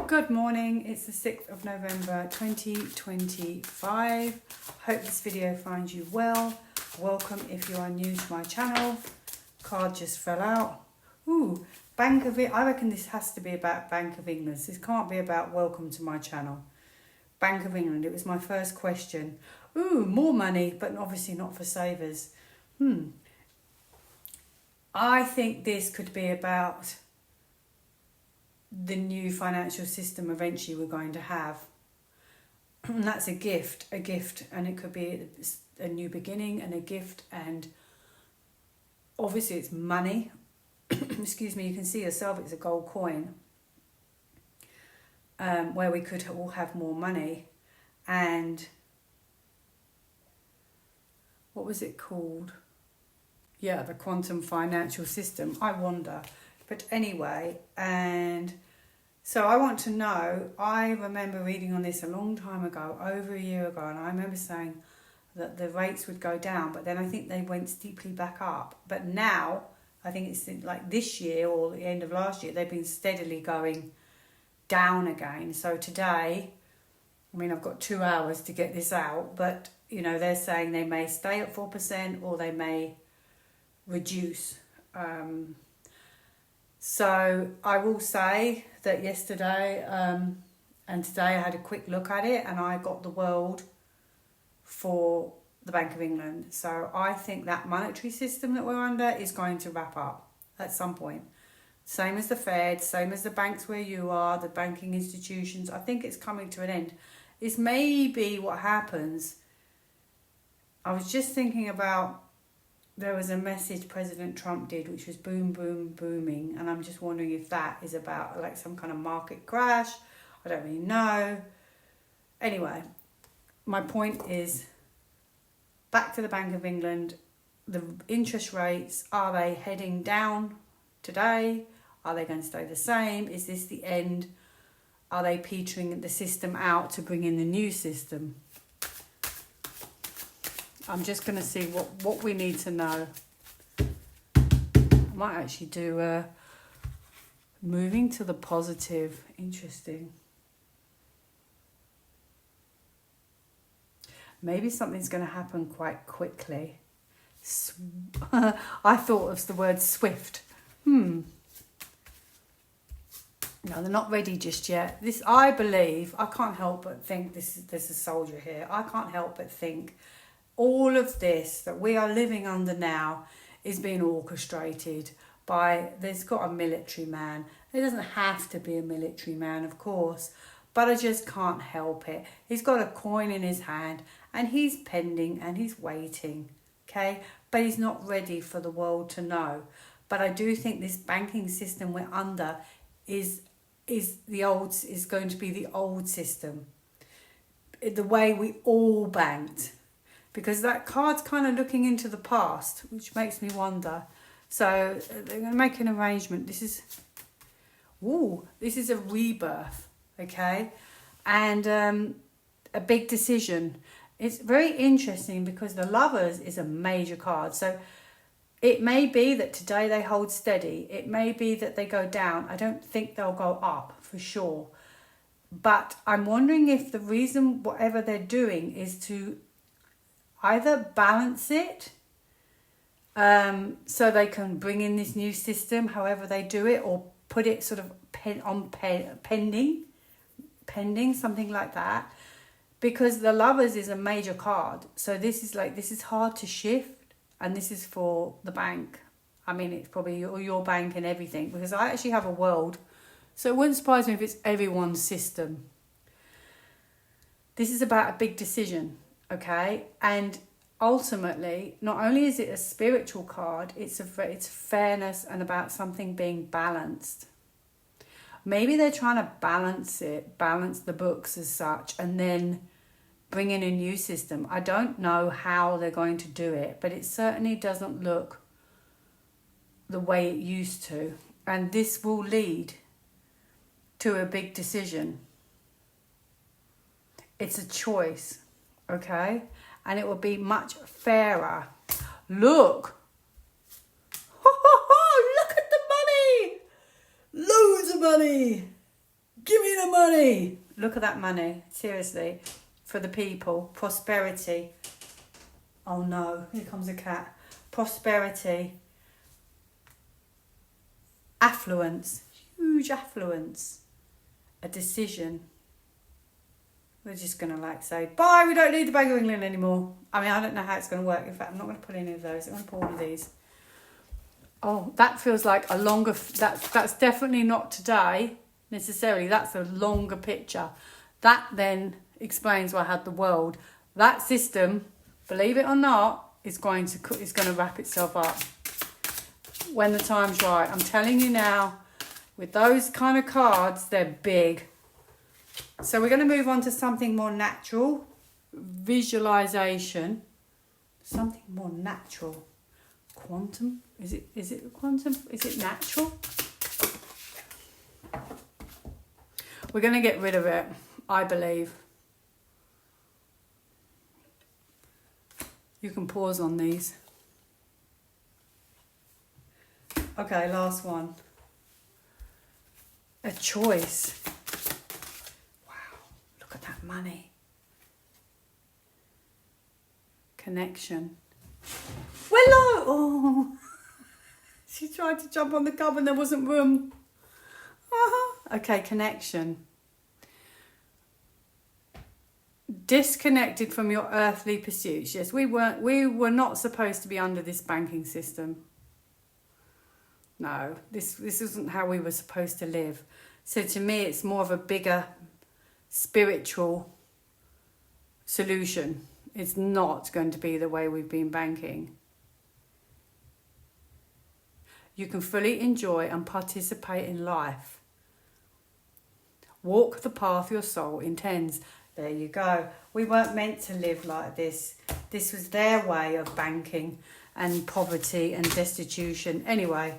Good morning, it's the 6th of November 2025. Hope this video finds you well. Welcome if you are new to my channel. Card just fell out. Ooh, Bank of England. I reckon this has to be about Bank of England. This can't be about welcome to my channel. Bank of England, it was my first question. Ooh, more money, but obviously not for savers. I think this could be about the new financial system eventually we're going to have. And that's a gift, and it could be a new beginning and a gift, and obviously it's money. Excuse me, you can see yourself, it's a gold coin, where we could all have more money. And what was it called? Yeah, the quantum financial system, I wonder. But anyway, and so I want to know, I remember reading on this a long time ago, over a year ago, and I remember saying that the rates would go down, but then I think they went steeply back up. But now, I think it's like this year or the end of last year, they've been steadily going down again. So today, I mean, I've got 2 hours to get this out, but, you know, they're saying they may stay at 4% or they may reduce. So I will say that yesterday and today I had a quick look at it, and I got the world for the Bank of England. So I think that monetary system that we're under is going to wrap up at some point. Same as the Fed, same as the banks where you are, the banking institutions. I think it's coming to an end. It's maybe what happens. I was just thinking about, there was a message President Trump did, which was boom, boom, booming. And I'm just wondering if that is about like some kind of market crash. I don't really know. Anyway, my point is, back to the Bank of England. The interest rates, are they heading down today? Are they going to stay the same? Is this the end? Are they petering the system out to bring in the new system? I'm just going to see what we need to know. I might actually do moving to the positive. Interesting. Maybe something's going to happen quite quickly. I thought of the word swift. No, they're not ready just yet. This, I believe, I can't help but think, there's a soldier here. I can't help but think all of this that we are living under now is being orchestrated by, there's got a military man. It doesn't have to be a military man, of course, but I just can't help it. He's got a coin in his hand and he's pending and he's waiting, okay? But he's not ready for the world to know. But I do think this banking system we're under is going to be the old system, the way we all banked. Because that card's kind of looking into the past, which makes me wonder. So they're going to make an arrangement. This is a rebirth, okay? And a big decision. It's very interesting because the Lovers is a major card. So it may be that today they hold steady. It may be that they go down. I don't think they'll go up for sure. But I'm wondering if the reason whatever they're doing is to either balance it so they can bring in this new system, however they do it, or put it sort of pending, something like that. Because the Lovers is a major card. So this is hard to shift, and this is for the bank. I mean, it's probably your bank and everything, because I actually have a world. So it wouldn't surprise me if it's everyone's system. This is about a big decision. Okay, and ultimately, not only is it a spiritual card, it's fairness and about something being balanced. Maybe they're trying to balance the books as such, and then bring in a new system. I don't know how they're going to do it, but it certainly doesn't look the way it used to. And this will lead to a big decision. It's a choice. Okay, and it will be much fairer. Look, look at the money, loads of money. Give me the money. Look at that money. Seriously. For the people. Prosperity. Oh no, here comes a cat. Prosperity. Affluence. Huge affluence. A decision. We're just going to say, bye, we don't need the Bank of England anymore. I mean, I don't know how it's going to work. In fact, I'm not going to put any of those. I'm going to put one of these. Oh, that feels like a longer... That's definitely not today, necessarily. That's a longer picture. That then explains why I had the world. That system, believe it or not, is going to wrap itself up when the time's right. I'm telling you now, with those kind of cards, they're big. So we're going to move on to something more natural. Visualization. Something more natural. Quantum. Is it quantum? Is it natural? We're going to get rid of it, I believe. You can pause on these. Okay, last one. A choice. Look at that money. Connection. Willow! Oh, she tried to jump on the cupboard and there wasn't room. Okay, connection. Disconnected from your earthly pursuits. Yes, we were not supposed to be under this banking system. No, this isn't how we were supposed to live. So to me, it's more of a bigger spiritual solution. It's not going to be the way we've been banking. You can fully enjoy and participate in life. Walk the path your soul intends. There you go. We weren't meant to live like this. This was their way of banking and poverty and destitution. Anyway,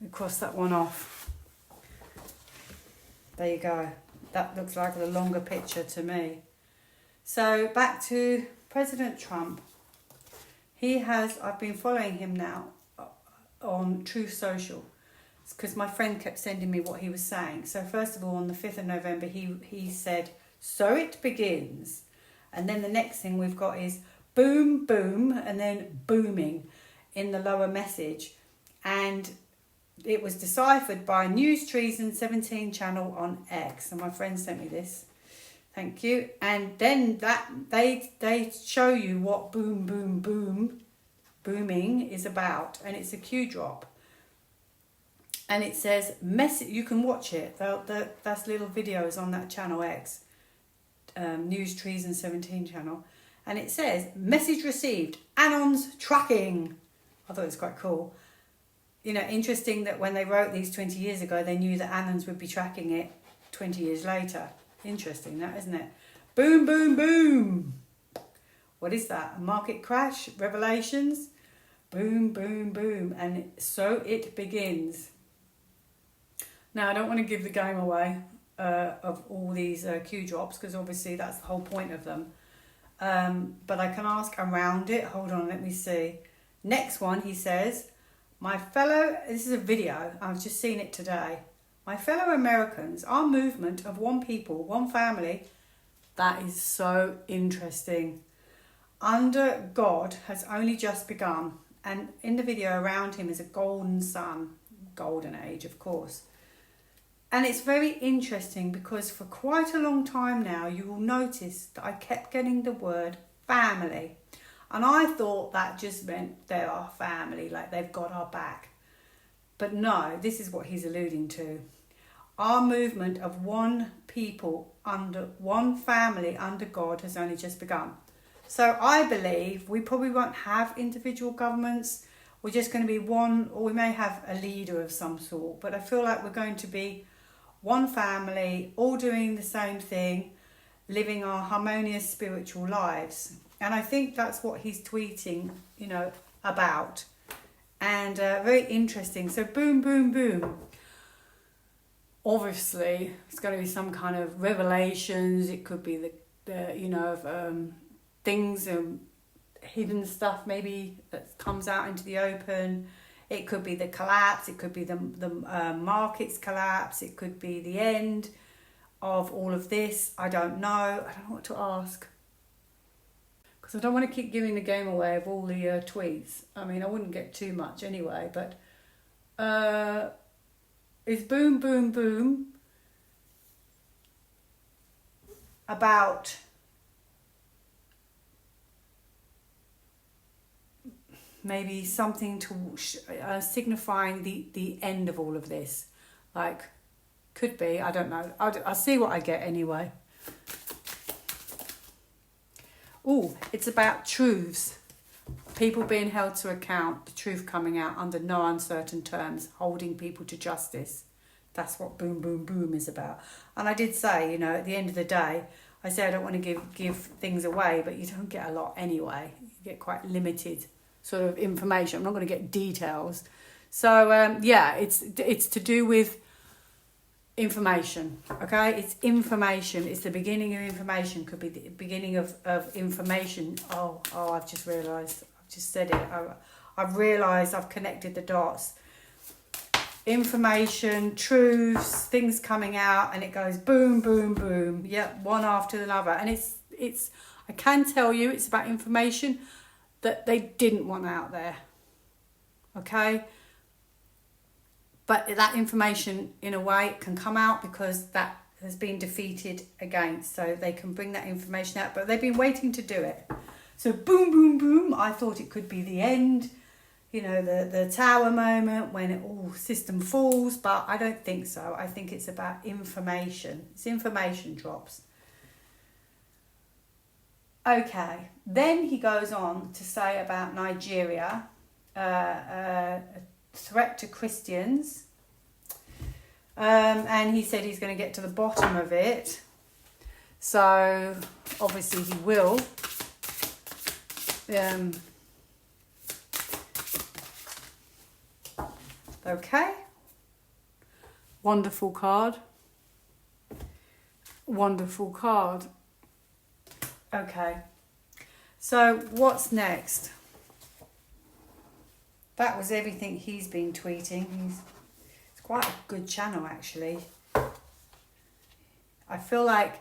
we cross that one off. There you go. That looks like a longer picture to me. So back to President Trump. I've been following him now on Truth Social because my friend kept sending me what he was saying. So first of all, on the 5th of November, he said, "So it begins." And then the next thing we've got is boom, boom, and then booming in the lower message. And it was deciphered by News Treason 17 channel on X. And my friend sent me this. Thank you. And then that they show you what boom, boom, boom, booming is about. And it's a Q drop. And it says, you can watch it. That's little videos on that channel X. News Treason 17 channel. And it says, message received, Anon's tracking. I thought it was quite cool. You know, interesting that when they wrote these 20 years ago, they knew that Anons would be tracking it 20 years later. Interesting, that, isn't it? Boom, boom, boom. What is that? A market crash? Revelations? Boom, boom, boom. And so it begins. Now, I don't want to give the game away of all these Q drops, because obviously that's the whole point of them. But I can ask around it. Hold on, let me see. Next one, he says, this is a video, I've just seen it today. My fellow Americans, our movement of one people, one family, that is so interesting. Under God has only just begun. And in the video around him is a golden sun, golden age, of course. And it's very interesting because for quite a long time now, you will notice that I kept getting the word family. And I thought that just meant they're our family, like they've got our back. But no, this is what he's alluding to. Our movement of one people under one family under God has only just begun. So I believe we probably won't have individual governments. We're just going to be one, or we may have a leader of some sort. But I feel like we're going to be one family, all doing the same thing, living our harmonious spiritual lives. And I think that's what he's tweeting, about. And very interesting. So boom, boom, boom. Obviously, it's going to be some kind of revelations. It could be things, hidden stuff maybe that comes out into the open. It could be the collapse. It could be the markets collapse. It could be the end. of all of this? I don't know. I don't know what to ask. Because I don't want to keep giving the game away of all the tweets. I mean, I wouldn't get too much anyway, but is boom, boom, boom about maybe something to signifying the end of all of this? Like, could be, I don't know. I'll see what I get anyway. Oh, it's about truths. People being held to account, the truth coming out under no uncertain terms, holding people to justice. That's what boom, boom, boom is about. And I did say, you know, at the end of the day, I say I don't want to give things away, but you don't get a lot anyway. You get quite limited sort of information. I'm not going to get details. So, yeah, it's to do with information, okay? It's information. It's the beginning of information. Could be the beginning of information. Oh, I've just realised. I've just said it. I've realised I've connected the dots. Information, truths, things coming out, and it goes boom, boom, boom. Yep, one after another. And it's I can tell you it's about information that they didn't want out there. Okay? But that information, in a way, can come out because that has been defeated against. So they can bring that information out, but they've been waiting to do it. So boom, boom, boom. I thought it could be the end. You know, the tower moment when it all system falls, but I don't think so. I think it's about information. It's information drops. Okay, then he goes on to say about Nigeria, a threat to Christians, and he said he's going to get to the bottom of it. So obviously he will. Okay. Wonderful card. Wonderful card. Okay. So what's next? That was everything he's been tweeting. It's quite a good channel, actually. I feel like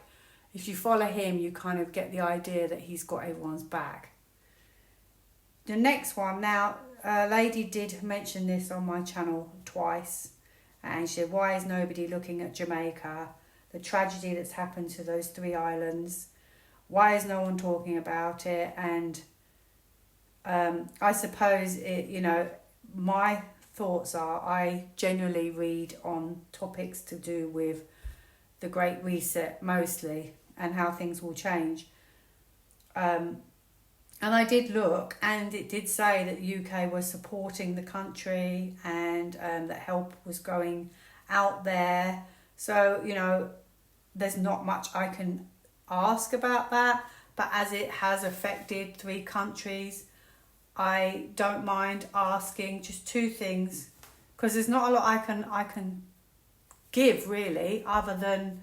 if you follow him, you kind of get the idea that he's got everyone's back. The next one now, a lady did mention this on my channel twice, and she said, why is nobody looking at Jamaica, the tragedy that's happened to those 3 islands? Why is no one talking about it? And I suppose, my thoughts are, I generally read on topics to do with the Great Reset mostly, and how things will change. And I did look, and it did say that the UK was supporting the country, and that help was going out there. So, there's not much I can ask about that. But as it has affected 3 countries, I don't mind asking just 2 things. Because there's not a lot I can give, really, other than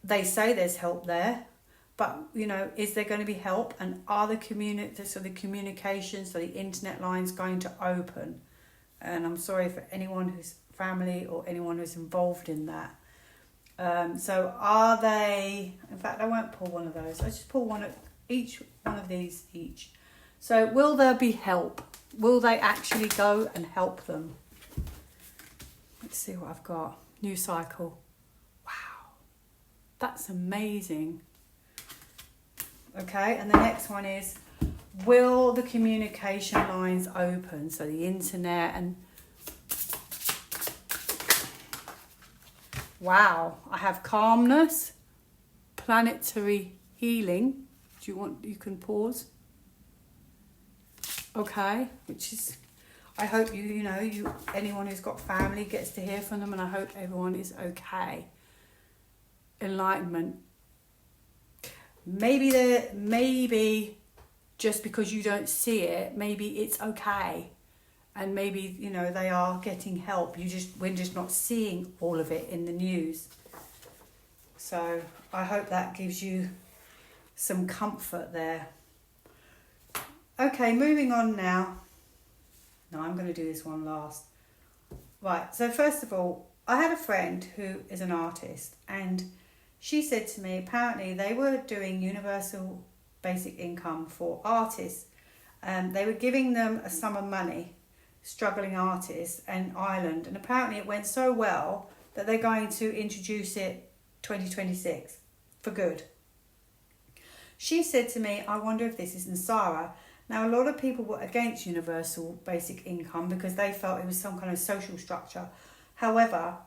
they say there's help there. But, is there going to be help? And are the communications, so the internet lines going to open? And I'm sorry for anyone who's family or anyone who's involved in that. So are they... In fact, I won't pull one of those. I just pull one of these each. So will there be help? Will they actually go and help them? Let's see what I've got. New cycle. Wow. That's amazing. Okay, and the next one is, will the communication lines open? So the internet and... Wow, I have calmness, planetary healing. You can pause. Okay, which is... I hope anyone who's got family gets to hear from them, and I hope everyone is okay. Enlightenment. Maybe just because you don't see it, maybe it's okay, and maybe they are getting help. We're just not seeing all of it in the news. So I hope that gives you some comfort there. Okay, moving on now. No, I'm going to do this one last. Right. So first of all, I had a friend who is an artist, and she said to me, apparently they were doing universal basic income for artists. They were giving them a sum of money, struggling artists in Ireland, and apparently it went so well that they're going to introduce it 2026 for good. She said to me, I wonder if this is Nesara. Now, a lot of people were against universal basic income because they felt it was some kind of social structure. However,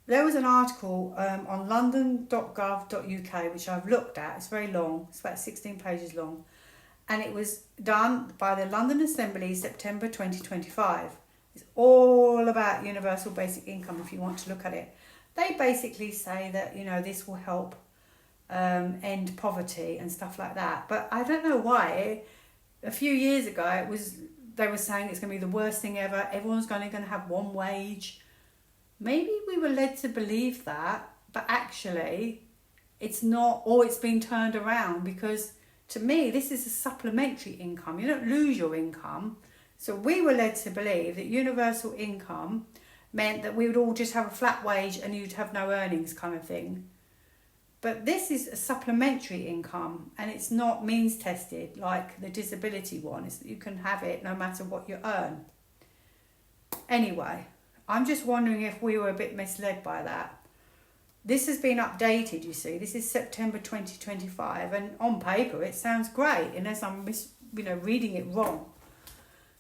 there was an article on london.gov.uk, which I've looked at. It's very long. It's about 16 pages long. And it was done by the London Assembly, September 2025. It's all about universal basic income if you want to look at it. They basically say that, you know, this will help end poverty and stuff like that. But I don't know why. A few years ago, they were saying it's going to be the worst thing ever. Everyone's going to have one wage. Maybe we were led to believe that, but actually it's not, or it's been turned around, because to me this is a supplementary income. You don't lose your income. So we were led to believe that universal income meant that we would all just have a flat wage and you'd have no earnings kind of thing. But this is a supplementary income, and it's not means tested like the disability one. It's that you can have it no matter what you earn. Anyway, I'm just wondering if we were a bit misled by that. This has been updated, you see. This is September 2025, and on paper it sounds great, unless I'm reading it wrong.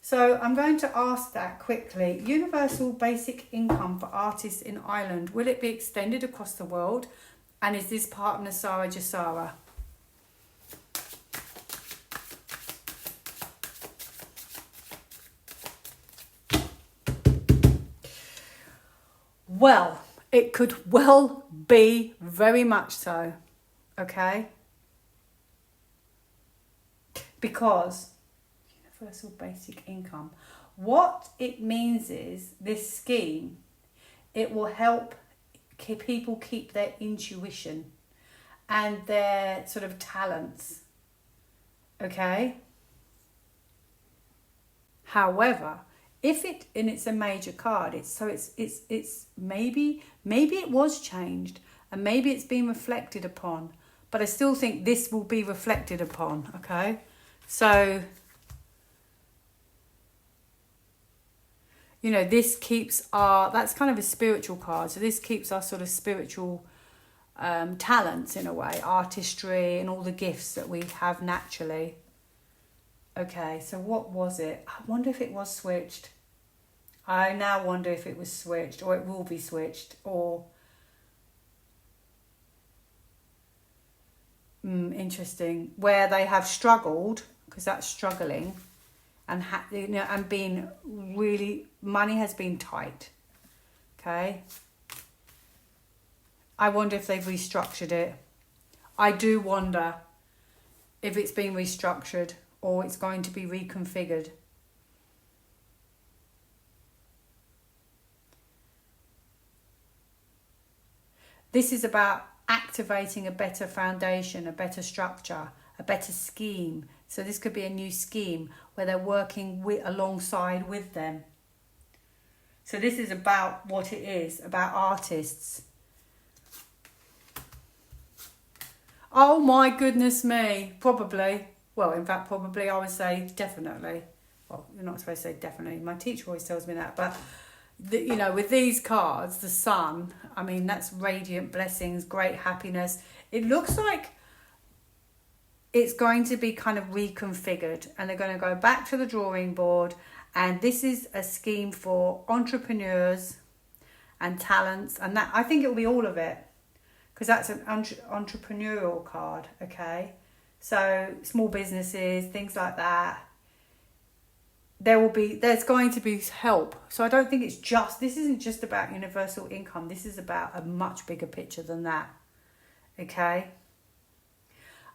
So I'm going to ask that quickly. Universal basic income for artists in Ireland. Will it be extended across the world? And is this part of Nesara Jasara? Well, it could well be very much so, okay? Because universal basic income, what it means is this scheme, it will help people keep their intuition and their sort of talents, okay? However, if it's a major card, it's maybe it was changed and maybe it's been reflected upon, but I still think this will be reflected upon, okay? So, you know, this keeps that's kind of a spiritual card. So this keeps our sort of spiritual talents in a way, artistry and all the gifts that we have naturally. Okay, so what was it? I wonder if it was switched. I now wonder if it was switched, or it will be switched, or... interesting. Where they have struggled, because that's struggling, and and being really, money has been tight. Okay. I wonder if they've restructured it. I do wonder if it's been restructured or it's going to be reconfigured. This is about activating a better foundation, a better structure, a better scheme. So this could be a new scheme where they're working alongside with them. So this is about what it is, about artists. Oh my goodness me, probably. Well, in fact, probably I would say definitely. Well, you're not supposed to say definitely. My teacher always tells me that. But, with these cards, the sun, I mean, that's radiant blessings, great happiness. It looks like it's going to be kind of reconfigured and they're going to go back to the drawing board. And this is a scheme for entrepreneurs and talents. And that, I think it will be all of it, because that's an entrepreneurial card, okay? So small businesses, things like that. There's going to be help. So I don't think this isn't just about universal income. This is about a much bigger picture than that, okay?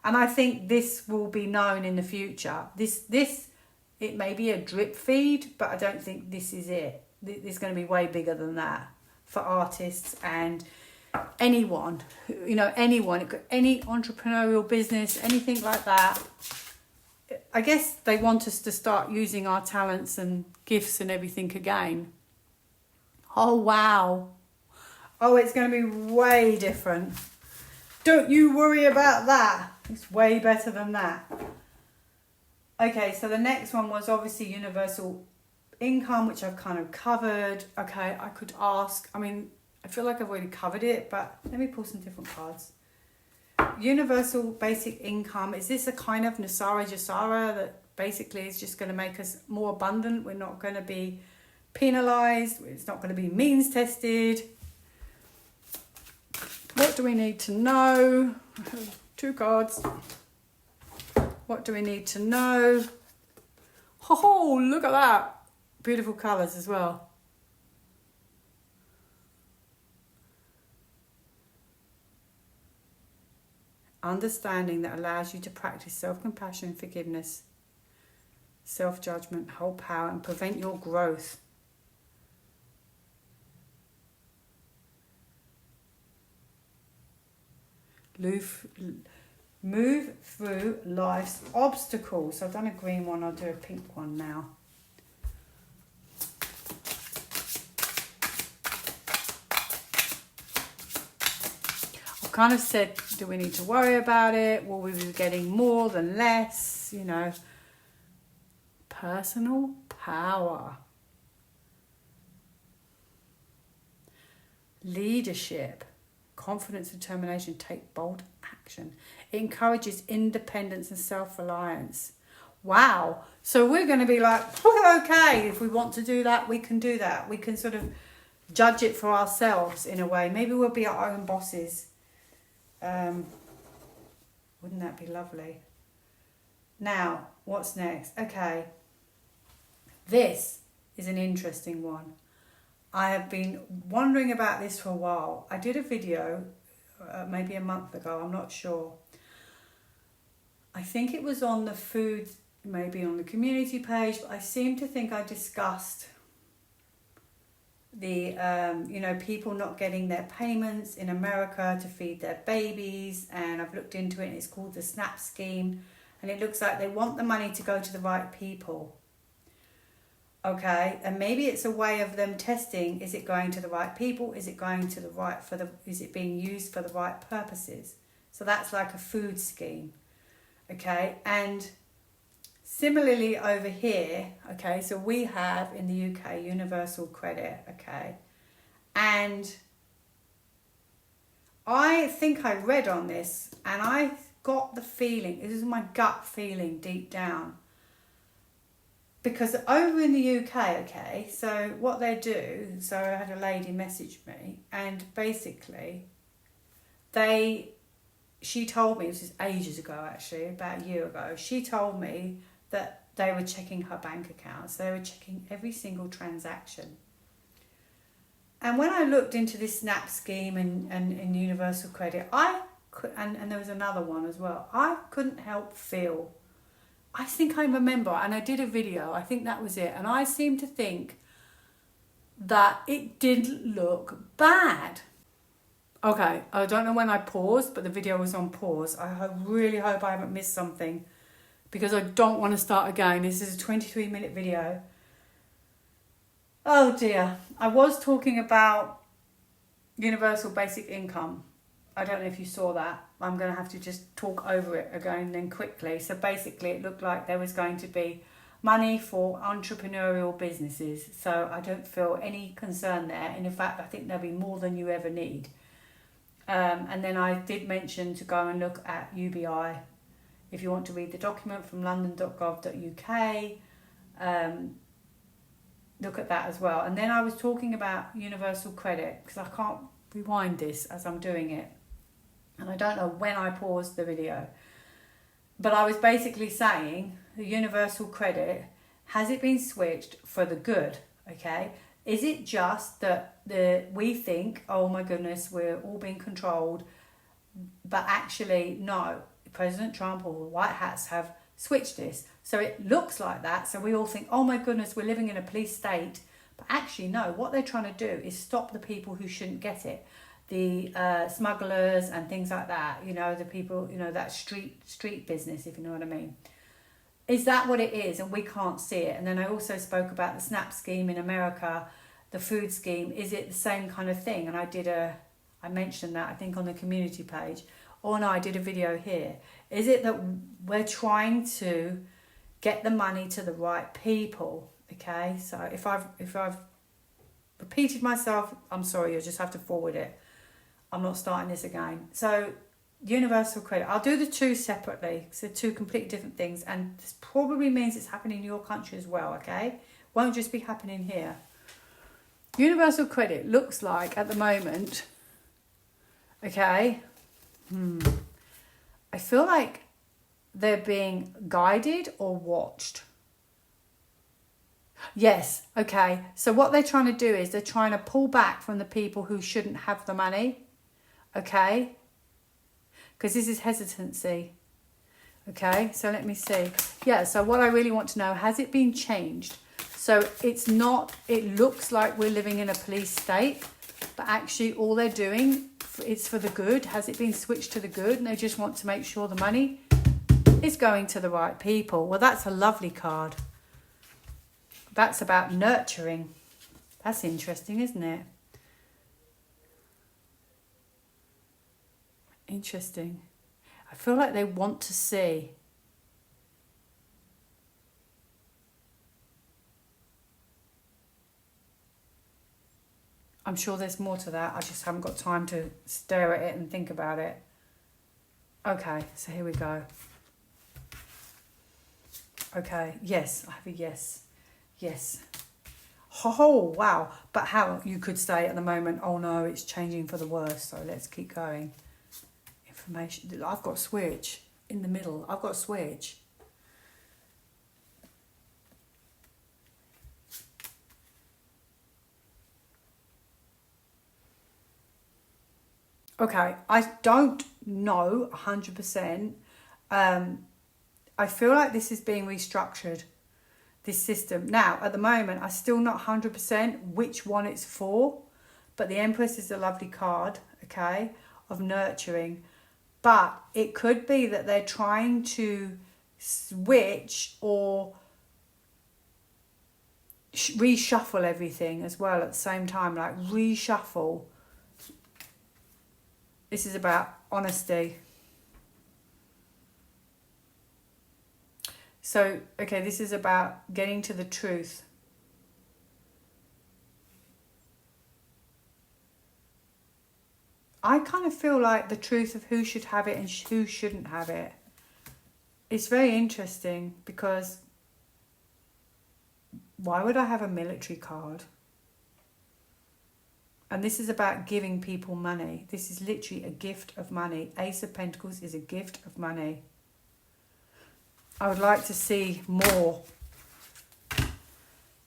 And I think this will be known in the future. It may be a drip feed, but I don't think this is it. It's going to be way bigger than that for artists and anyone, any entrepreneurial business, anything like that. I guess they want us to start using our talents and gifts and everything again. Oh, wow. Oh, it's going to be way different. Don't you worry about that. It's way better than that. Okay, so the next one was obviously universal income, which I've kind of covered. Okay, I could ask, I mean, I feel like I've already covered it, but let me pull some different cards. Universal basic income. Is this a kind of Nesara Jasara that basically is just going to make us more abundant? We're not going to be penalised. It's not going to be means tested. What do we need to know? 2 cards. What do we need to know? Oh, look at that. Beautiful colours as well. Understanding that allows you to practice self-compassion, forgiveness, self-judgment, hold power, and prevent your growth. Move through life's obstacles. So I've done a green one, I'll do a pink one now. I've kind of said, do we need to worry about it? Will we be getting more than less? You know, personal power. Leadership. Confidence, determination, take bold action. It encourages independence and self-reliance. Wow. So we're going to be like, we're okay. If we want to do that, we can do that. We can sort of judge it for ourselves in a way. Maybe we'll be our own bosses. Wouldn't that be lovely? Now, what's next? Okay. This is an interesting one. I have been wondering about this for a while. I did a video maybe a month ago, I'm not sure. I think it was on the food, maybe on the community page, but I seem to think I discussed the, people not getting their payments in America to feed their babies. And I've looked into it and it's called the SNAP scheme. And it looks like they want the money to go to the right people. Okay, and maybe it's a way of them testing, is it going to the right people? Is it going to the right is it being used for the right purposes? So that's like a food scheme. Okay, and similarly over here, okay, so we have in the UK universal credit, okay, and I think I read on this and I got the feeling, this is my gut feeling deep down, because over in the UK, okay, so what they do, so I had a lady message me and basically she told me, this is ages ago actually, about a year ago, she told me that they were checking her bank accounts, they were checking every single transaction. And when I looked into this SNAP scheme and universal credit, and there was another one as well, I couldn't help feel, I think I remember, and I did a video, I think that was it, and I seem to think that it didn't look bad. Okay, I don't know when I paused, but the video was on pause. I really hope I haven't missed something, because I don't want to start again. This is a 23-minute video. Oh dear. I was talking about universal basic income. I don't know if you saw that. I'm going to have to just talk over it again then quickly. So basically it looked like there was going to be money for entrepreneurial businesses. So I don't feel any concern there. And in fact, I think there'll be more than you ever need. And then I did mention to go and look at UBI. If you want to read the document from london.gov.uk, look at that as well. And then I was talking about universal credit, because I can't rewind this as I'm doing it. And I don't know when I paused the video. But I was basically saying the universal credit, has it been switched for the good? Okay. Is it just that we think, oh my goodness, we're all being controlled, but actually no, President Trump or the White Hats have switched this. So it looks like that. So we all think, oh my goodness, we're living in a police state. But actually no, what they're trying to do is stop the people who shouldn't get it. The smugglers and things like that, the people, that street business, if you know what I mean. Is that what it is? And we can't see it. And then I also spoke about the SNAP scheme in America, the food scheme, is it the same kind of thing? And I mentioned that, I think, on the community page. Or no, I did a video here. Is it that we're trying to get the money to the right people? Okay, so if I've repeated myself, I'm sorry, you'll just have to forward it. I'm not starting this again. So universal credit, I'll do the two separately, because they're two completely different things, and this probably means it's happening in your country as well, okay? Won't just be happening here. Universal credit looks like, at the moment, okay, I feel like they're being guided or watched. Yes, okay. So what they're trying to do is they're trying to pull back from the people who shouldn't have the money, okay? Because this is hesitancy, okay? So let me see. Yeah, so what I really want to know, has it been changed? So it's not, it looks like we're living in a police state, but actually all they're doing, it's for the good. Has it been switched to the good? And they just want to make sure the money is going to the right people. Well, that's a lovely card. That's about nurturing. That's interesting, isn't it? Interesting. I feel like they want to see. I'm sure there's more to that. I just haven't got time to stare at it and think about it. Okay, so here we go. Okay, yes, I have a yes. Yes. Oh, wow. But how you could say at the moment, oh no, it's changing for the worse. So let's keep going. Information. I've got switch in the middle. I've got switch. Okay, I don't know 100%. I feel like this is being restructured, this system. Now, at the moment, I'm still not 100% which one it's for, but the Empress is a lovely card, okay, of nurturing. But it could be that they're trying to switch or reshuffle everything as well at the same time, like reshuffle. This is about honesty. So, okay, this is about getting to the truth. I kind of feel like the truth of who should have it and who shouldn't have it. It's very interesting because why would I have a military card? And this is about giving people money. This is literally a gift of money. Ace of Pentacles is a gift of money. I would like to see more.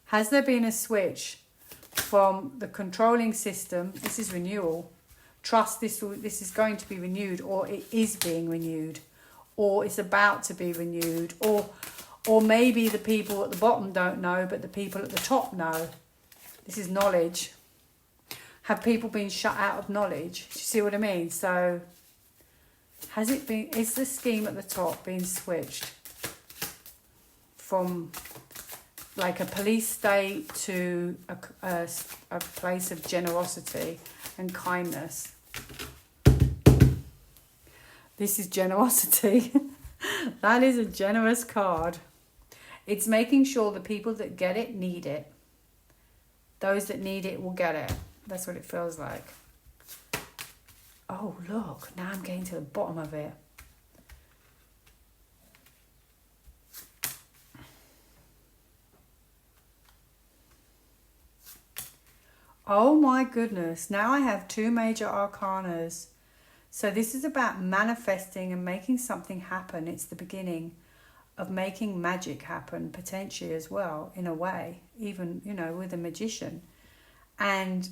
Has there been a switch from the controlling system? This is renewal. Trust this is going to be renewed, or it is being renewed, or it's about to be renewed, or maybe the people at the bottom don't know, but the people at the top know. This is knowledge. Have people been shut out of knowledge? Do you see what I mean? So, is the scheme at the top being switched from like a police state to a place of generosity and kindness? This is generosity. That is a generous card. It's making sure the people that get it need it. Those that need it will get it. That's what it feels like. Oh, look. Now I'm getting to the bottom of it. Oh my goodness. Now I have two major arcanas. So this is about manifesting and making something happen. It's the beginning of making magic happen, potentially as well, in a way. Even, with a magician. And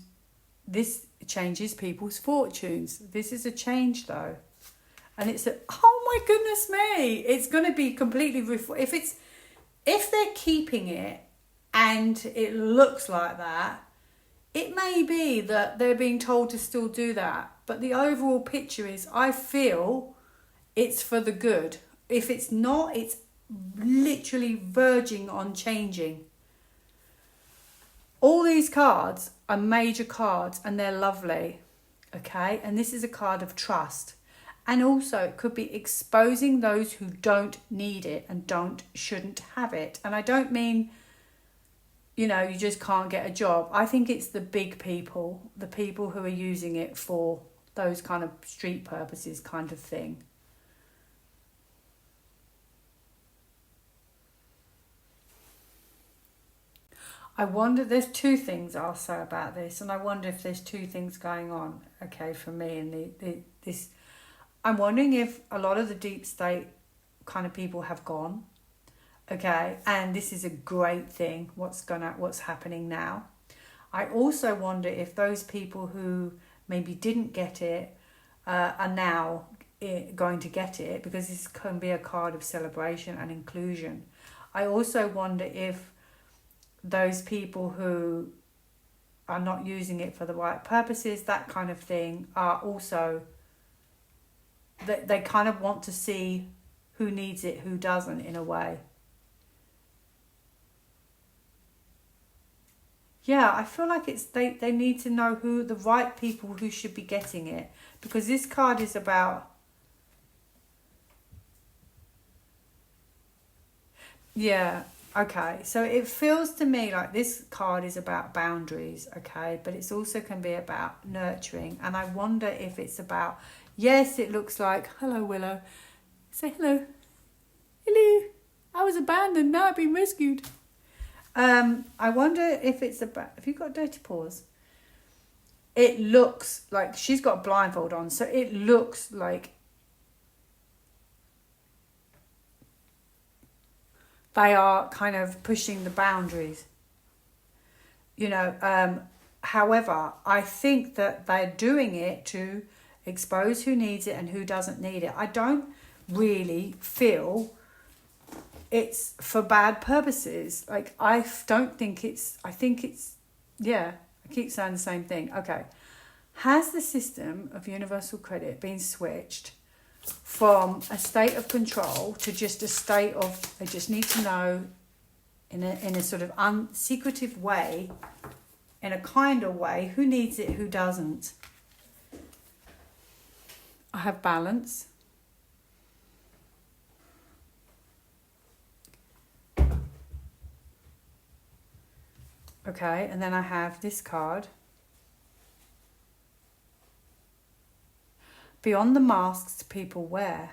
this changes people's fortunes. This is a change, though. And it's oh my goodness me. It's going to be completely... If they're keeping it and it looks like that, it may be that they're being told to still do that. But the overall picture is, I feel it's for the good. If it's not, it's literally verging on changing. All these cards are major cards and they're lovely, okay? And this is a card of trust. And also it could be exposing those who don't need it and shouldn't have it. And I don't mean, you know, you just can't get a job. I think it's the big people, the people who are using it for those kind of street purposes kind of thing. I wonder, there's two things I'll say about this, and I wonder if there's two things going on, okay, for me and this. I'm wondering if a lot of the deep state kind of people have gone, okay, and this is a great thing, what's happening now. I also wonder if those people who maybe didn't get it are now going to get it, because this can be a card of celebration and inclusion. I also wonder if those people who are not using it for the right purposes, that kind of thing, are also, they kind of want to see who needs it, who doesn't, in a way. Yeah, I feel like it's they need to know who the right people who should be getting it, because this card is about, yeah, okay, so it feels to me like this card is about boundaries, okay, but it's also can be about nurturing. And I wonder if it's about, yes, it looks like, hello Willow, say hello, hello, I was abandoned, now I've been rescued. I wonder if it's about, have you got dirty paws? It looks like she's got a blindfold on, so it looks like they are kind of pushing the boundaries, you know. However, I think that they're doing it to expose who needs it and who doesn't need it. I don't really feel it's for bad purposes. Like, I don't think it's, I think it's, yeah, I keep saying the same thing. Okay. Has the system of universal credit been switched from a state of control to just a state of, they just need to know in a sort of unsecretive way, in a kinder way, who needs it, who doesn't? I have balance. Okay, and then I have this card. Beyond the masks people wear.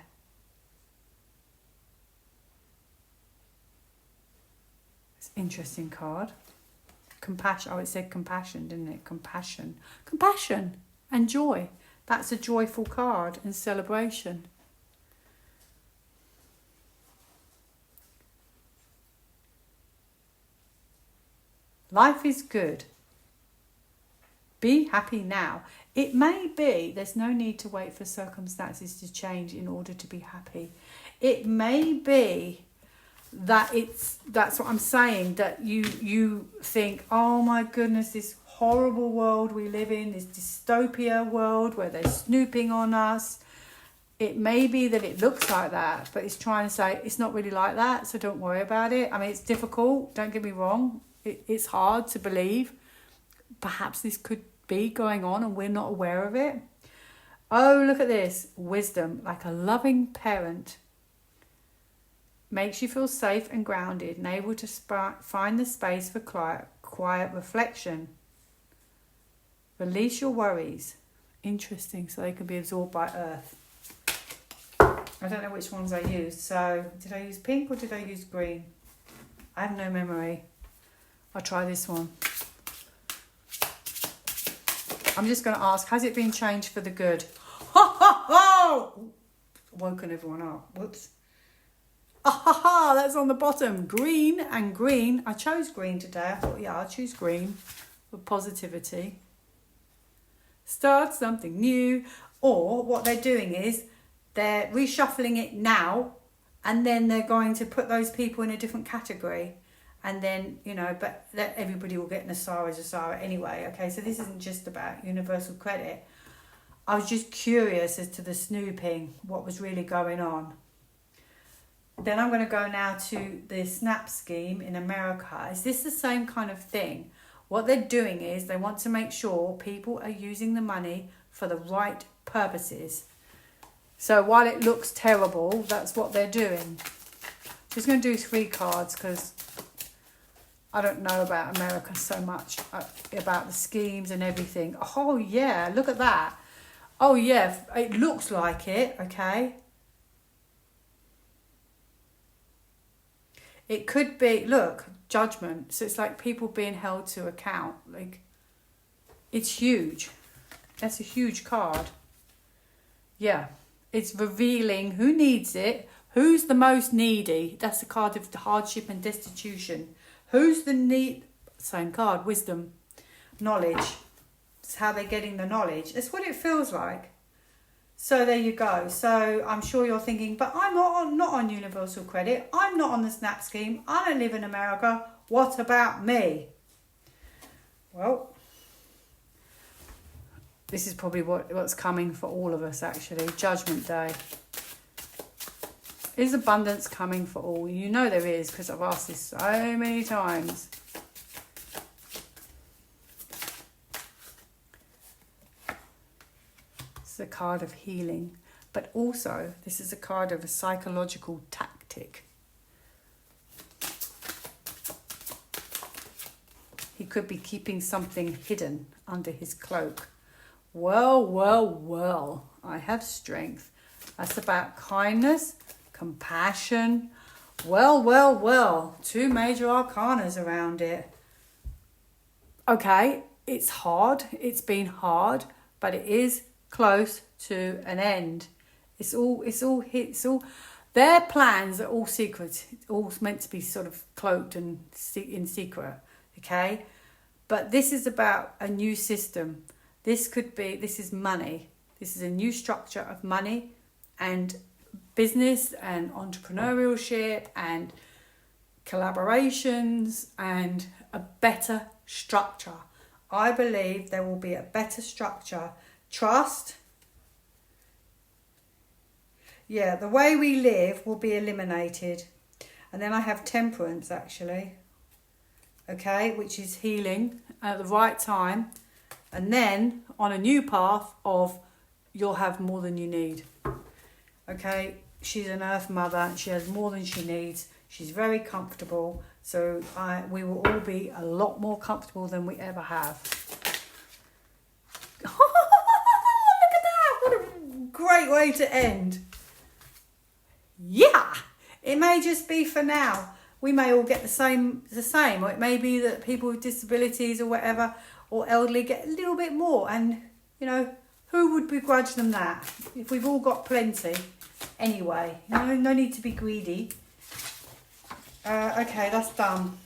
It's an interesting card. Compassion. Oh, it said compassion, didn't it? Compassion. Compassion and joy. That's a joyful card and celebration. Life is good. Be happy now. It may be there's no need to wait for circumstances to change in order to be happy. It may be that that's what I'm saying, that you think, oh my goodness, this horrible world we live in, this dystopia world where they're snooping on us. It may be that it looks like that, but it's trying to say it's not really like that, so don't worry about it. I mean, it's difficult, don't get me wrong. It's hard to believe. Perhaps this could be going on and we're not aware of it. Oh, look at this. Wisdom, like a loving parent. Makes you feel safe and grounded and able to find the space for quiet reflection. Release your worries. Interesting, so they can be absorbed by earth. I don't know which ones I used. So, did I use pink or did I use green? I have no memory. I'll try this one. I'm just going to ask, has it been changed for the good? Ha ha ha! Woken everyone up. Whoops. Ah ha ha, that's on the bottom. Green and green. I chose green today. I thought, yeah, I'll choose green for positivity. Start something new. Or what they're doing is they're reshuffling it now, and then they're going to put those people in a different category. And then, you know, but everybody will get Nesara anyway. Okay, so this isn't just about universal credit. I was just curious as to the snooping, what was really going on. Then I'm going to go now to the SNAP scheme in America. Is this the same kind of thing What they're doing is they want to make sure people are using the money for the right purposes. So while it looks terrible, that's what they're doing. Just going to do 3 cards because I don't know about America so much, about the schemes and everything. Oh yeah, look at that. Oh yeah, it looks like it, okay. It could be, look, Judgement. So it's like people being held to account. Like, it's huge. That's a huge card. Yeah, it's revealing who needs it, who's the most needy. That's the card of hardship and destitution. Who's the same card, wisdom, knowledge. It's how they're getting the knowledge. It's what it feels like. So there you go. So I'm sure you're thinking, but I'm not on universal credit. I'm not on the SNAP scheme. I don't live in America. What about me? Well, this is probably what's coming for all of us, actually. Judgment Day. Is abundance coming for all? You know there is, because I've asked this so many times. It's a card of healing, but also this is a card of a psychological tactic. He could be keeping something hidden under his cloak. Well, well, well, I have strength. That's about kindness, compassion. Well, well, well, 2 major arcanas around it. Okay, it's hard. It's been hard, but it is close to an end. It's all their plans are all secret. It's all meant to be sort of cloaked and in secret. Okay, but this is about a new system. This is money. This is a new structure of money and business and entrepreneurship and collaborations and a better structure. I believe there will be a better structure. Trust. Yeah, the way we live will be eliminated. And then I have temperance, actually. Okay, which is healing at the right time. And then on a new path of you'll have more than you need. Okay, she's an earth mother. She has more than she needs. She's very comfortable. So we will all be a lot more comfortable than we ever have. Look at that. What a great way to end. Yeah, it may just be for now. We may all get the same, or it may be that people with disabilities or whatever, or elderly get a little bit more. And, you know, who would begrudge them that? If we've all got plenty. Anyway, no need to be greedy. Okay, that's done.